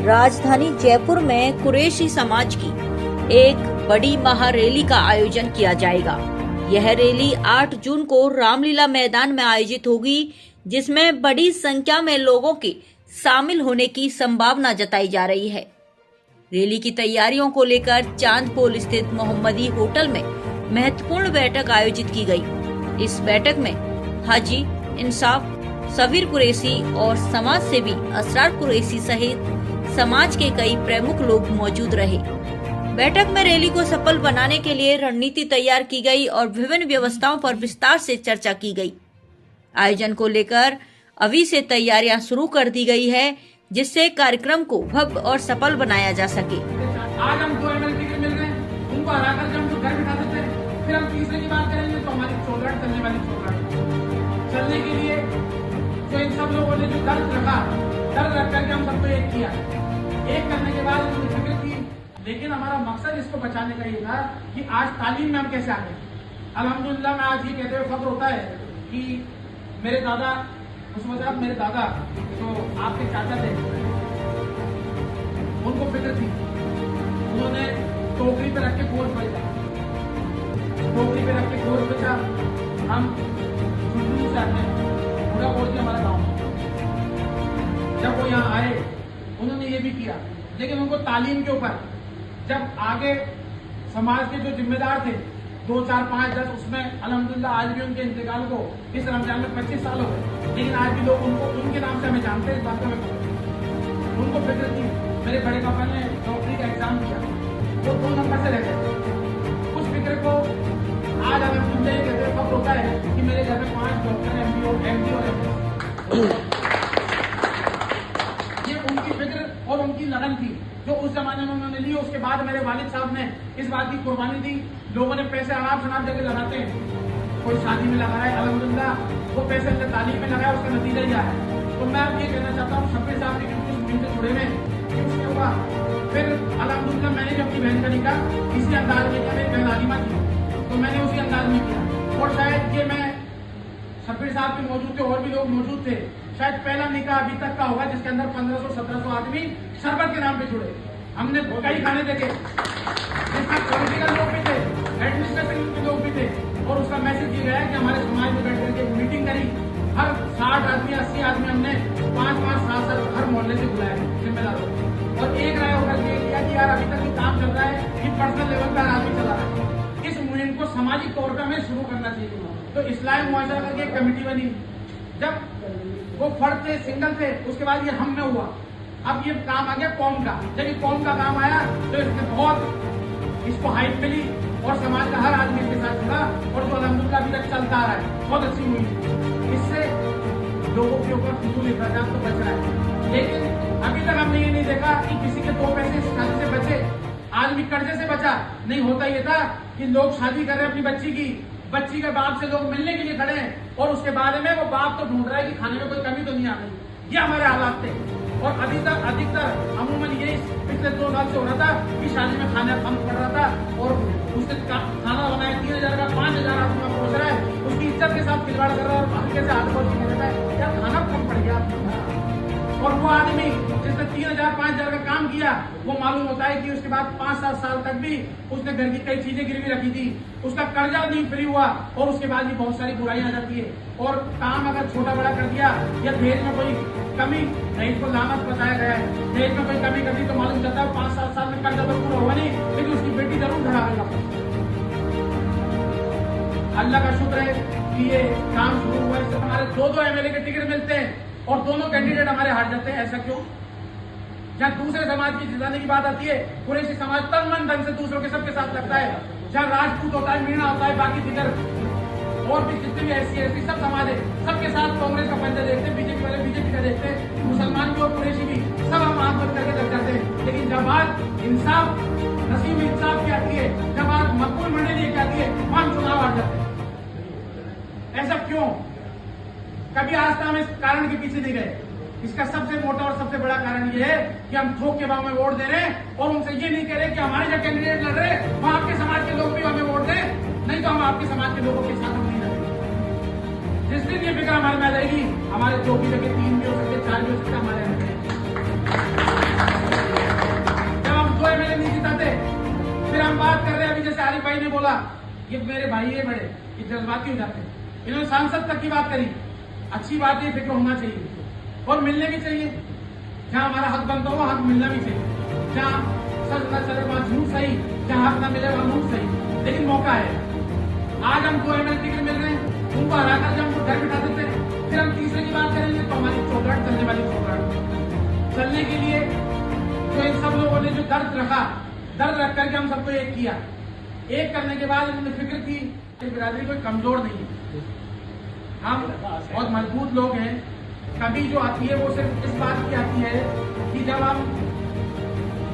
राजधानी जयपुर में कुरैशी समाज की एक बड़ी महारैली का आयोजन किया जाएगा। यह रैली 8 जून को रामलीला मैदान में आयोजित होगी, जिसमें बड़ी संख्या में लोगों के शामिल होने की संभावना जताई जा रही है। रैली की तैयारियों को लेकर चांदपोल स्थित मोहम्मदी होटल में महत्वपूर्ण बैठक आयोजित की गई। इस बैठक में हाजी इंसाफ सबीर कुरैशी और समाज सेवी असरार कुरैशी सहित समाज के कई प्रमुख लोग मौजूद रहे। बैठक में रैली को सफल बनाने के लिए रणनीति तैयार की गई और विभिन्न व्यवस्थाओं पर विस्तार से चर्चा की गई। आयोजन को लेकर अभी से तैयारियां शुरू कर दी गई है, जिससे कार्यक्रम को भव्य और सफल बनाया जा सके। आज हम 2 MLA टिकट मिल रहे हैं, उनको हराकर जब हम घर बिठा देते हैं, फिर हम तीसरे की बात करेंगे तो हमारी चौराट चलने वाली चौराट चलने के लिए जो इन सब लोगों ने जो दर्द रख करके हम सबको एक किया, एक करने के बाद उन्होंने फिक्र की। लेकिन हमारा मकसद इसको बचाने का ये था कि आज तालीम में हम कैसे आ गए। अल्हम्दुलिल्लाह मैं आज ये कहते हुए फख्र होता है कि मेरे दादा जो आपके चाचा थे, उनको फिक्र थी, उन्होंने टोकरी पे रख के गोश्त बेचा, हम जुलूस से आते हैं, पूरा बोल के हमारा गाँव। जब वो यहाँ आए उन्होंने ये भी किया, लेकिन उनको तालीम के ऊपर जब आगे समाज के जो जिम्मेदार थे 2, 4, 5, 10 उसमें अल्हम्दुलिल्लाह आज भी उनके इंतकाल को इस रमजान में 25 साल हो गए, लेकिन आज भी लोग उनको उनके नाम से हमें जानते हैं। इस बात का उनको फिक्र थी। मेरे बड़े पापा ने डॉक्टरी का एग्जाम दिया, वो 2 नंबर से रह गए। उस फिक्र को आज अगर मुझे ये कहते फख्र होता है कि मेरे घर में 5 डॉक्टर MD और MS, ये उनकी फिक्र और उनकी लगन थी जो उस जमाने में उन्होंने ली। उसके बाद मेरे वालिद साहब ने इस बात की कुर्बानी दी। लोगों ने पैसे अनाप शनाप जगह लगाते हैं, कोई शादी में लगा है, अल्हम्दुलिल्लाह वो पैसे अपने तालीम में लगाया, उसका नतीजा ही आया है। तो मैं अब ये कहना चाहता हूँ शब्बीर साहब ने क्योंकि उस मुहिम से जुड़े हुए, उसके बाद फिर अल्हम्दुलिल्लाह मैंने भी अपनी बहन का निकाह इसी अंदाज में किया। मेरी बहन आलिमा थी तो मैंने उसी अंदाज में किया, और शायद ये मैं शब्बीर साहब भी मौजूद थे और भी लोग मौजूद थे, शायद पहला निकाह अभी तक का होगा जिसके अंदर 1500-1700 आदमी शरबत के नाम पे जुड़े। हमने कई खाने देखे जिसमें पॉलिटिकल लोग भी थे, एडमिनिस्ट्रेशन के लोग भी थे, और उसका मैसेज ये गया कि हमारे समाज में बैठ करके मीटिंग करी। हर 60 आदमी 80 आदमी हमने 5-5, 7 हर मोहल्ले से बुलाया जिम्मेदारों, और एक राय होकर के किया कि यार अभी तक जो काम चल रहा है ये पर्सनल लेवल पर आदमी चला रहा है, इस मुहिम को सामाजिक तौर पर हमें शुरू करना चाहिए। तो इस्लामी मुआशरा करके एक कमेटी बनी। जब वो फर्द थे, सिंगल थे, उसके बाद ये हम में हुआ। अब ये काम आ गया कौम का। जब ये कौम का काम आया तो इसको हाइट मिली और समाज का हर आदमी इसके साथ जुड़ा, और जो अल्हम्दुलिल्लाह अभी तक चलता आ रहा है, बहुत अच्छी हुई। इससे लोगों के ऊपर फिजूल इखराजात तो बच रहा है, लेकिन अभी तक हमने ये नहीं देखा कि किसी के 2 पैसे इस शादी से बचे, आदमी कर्जे से बचा। नहीं होता ये था कि लोग शादी कर रहे हैं अपनी बच्ची के बाप से लोग मिलने के लिए खड़े हैं, और उसके बारे में वो बाप तो ढूंढ रहा है कि खाने में कोई कमी तो नहीं आ रही। ये हमारे हालात थे, और अभी तक अधिकतर अमूमन ये पिछले 2 साल से हो रहा था कि शादी में खाना कम पड़ रहा था, और उससे खाना बनाया 3000 का 5000 आदमी में पहुंच रहा है, उसकी इज्जत के साथ खिलवाड़ कर रहा है, और हल्के से हाथ बोल के कहता है यार खाना कम पड़ गया। और वो आदमी जिसने 3000-5000 का काम किया, वो मालूम होता है कि उसके बाद 5-7 साल तक भी उसने घर की कई चीजें गिरवी रखी थी, उसका कर्जा नहीं फ्री हुआ, और उसके बाद भी बहुत सारी बुराइयां आ जाती है। और काम अगर छोटा बड़ा कर दिया, या दहेज में कोई कमी, दहेज को लानत बताया गया है, दहेज में कोई कमी कर दी तो मालूम चलता है 5-7 साल में कर्जा तो पूरा हुआ नहीं, लेकिन उसकी बेटी जरूर ढड़ावेगा। अल्लाह का शुक्र है कि ये काम शुरू हुआ। इससे हमारे 2-2 MLA के टिकट मिलते हैं और दोनों कैंडिडेट हमारे हार जाते हैं। ऐसा क्यों? जहाँ दूसरे समाज की जिताने की बात आती है, कुरैशी समाज तन मन धन से दूसरों के सबके साथ लगता है। जहाँ राजपूत होता है, मीणा होता है, बाकी दिगर और भी जितने भी SC सब समाज है, सबके साथ कांग्रेस का पंजा देखते हैं, बीजेपी वाले बीजेपी का देखते हैं, मुसलमान भी और कुरैशी भी, सब हम आंख बंद करके लग जाते हैं। लेकिन जब बात इंसाफ, नसीब इंसाफ की आती है, जब बात मकबूल मंडली की आती है, वहां हम चुनाव हार जाते हैं। ऐसा क्यों? कभी आस्था हम इस कारण के पीछे नहीं गए। इसका सबसे मोटा और सबसे बड़ा कारण ये है कि हम थोक के भाव में वोट दे रहे हैं, और उनसे ये नहीं कह रहे कि हमारे जो कैंडिडेट लड़ रहे हैं वहां आपके समाज के लोग भी हमें वोट दें, नहीं तो हम आपके समाज के लोगों के साथ हम नहीं लड़ेंगे। जिस दिन ये फिक्र हमारे में रहेगी, हमारे 2 भी लगे 3 भी हो सकते, 4 भी हो सकते, हमारे साजिद भाई ने बोला ये मेरे भाई है बड़े, ये जज्बाती हो जाते हैं, इन्होंने सांसद तक की बात करी। अच्छी बात है, फिक्र होना चाहिए और मिलने भी चाहिए। जहां हमारा हक बनता हो हक मिलना भी चाहिए। जहां सच न चले वहां झूठ सही, जहां हक न मिले वहां झूठ सही। लेकिन मौका है, आज हमको एमएलए टिकट मिल रहे हैं, उनको हराकर जब हमको घर बिठा देते हैं, फिर हम तीसरे की बात करेंगे तो हमारी चौकट चलने वाली चौकट चलने के लिए जो इन सब लोगों ने जो दर्द रखा, दर्द रख करके हम सबको एक किया। एक करने के बाद इन्होंने फिक्र की कि बिरादरी कोई कमजोर नहीं है, हम बहुत मजबूत लोग हैं। कभी जो आती है वो सिर्फ इस बात की आती है कि जब हम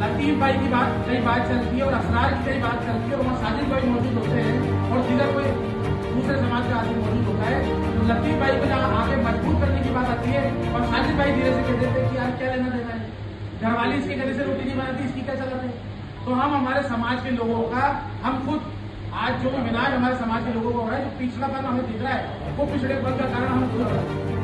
लतीफ भाई की बात कई बात चलती है और असरार की कई बात चलती है और वहाँ साजिद भाई मौजूद होते हैं और दीगर कोई दूसरे समाज का आदमी मौजूद होता है, तो लतीफ भाई को जहाँ आगे मजबूत करने की बात आती है और साजिद भाई धीरे से कह देते हैं कि यार क्या लेना देना है, घरवाली इसके गले से रोटी नहीं बनाती, इसकी क्या चलाते हैं। तो हम हमारे समाज के लोगों का, हम खुद आज जो विनाश हमारे समाज के लोगों को हो रहा है, जो पिछड़ापन हमें दिख रहा है, वो पिछड़ेपन का कारण हम खुद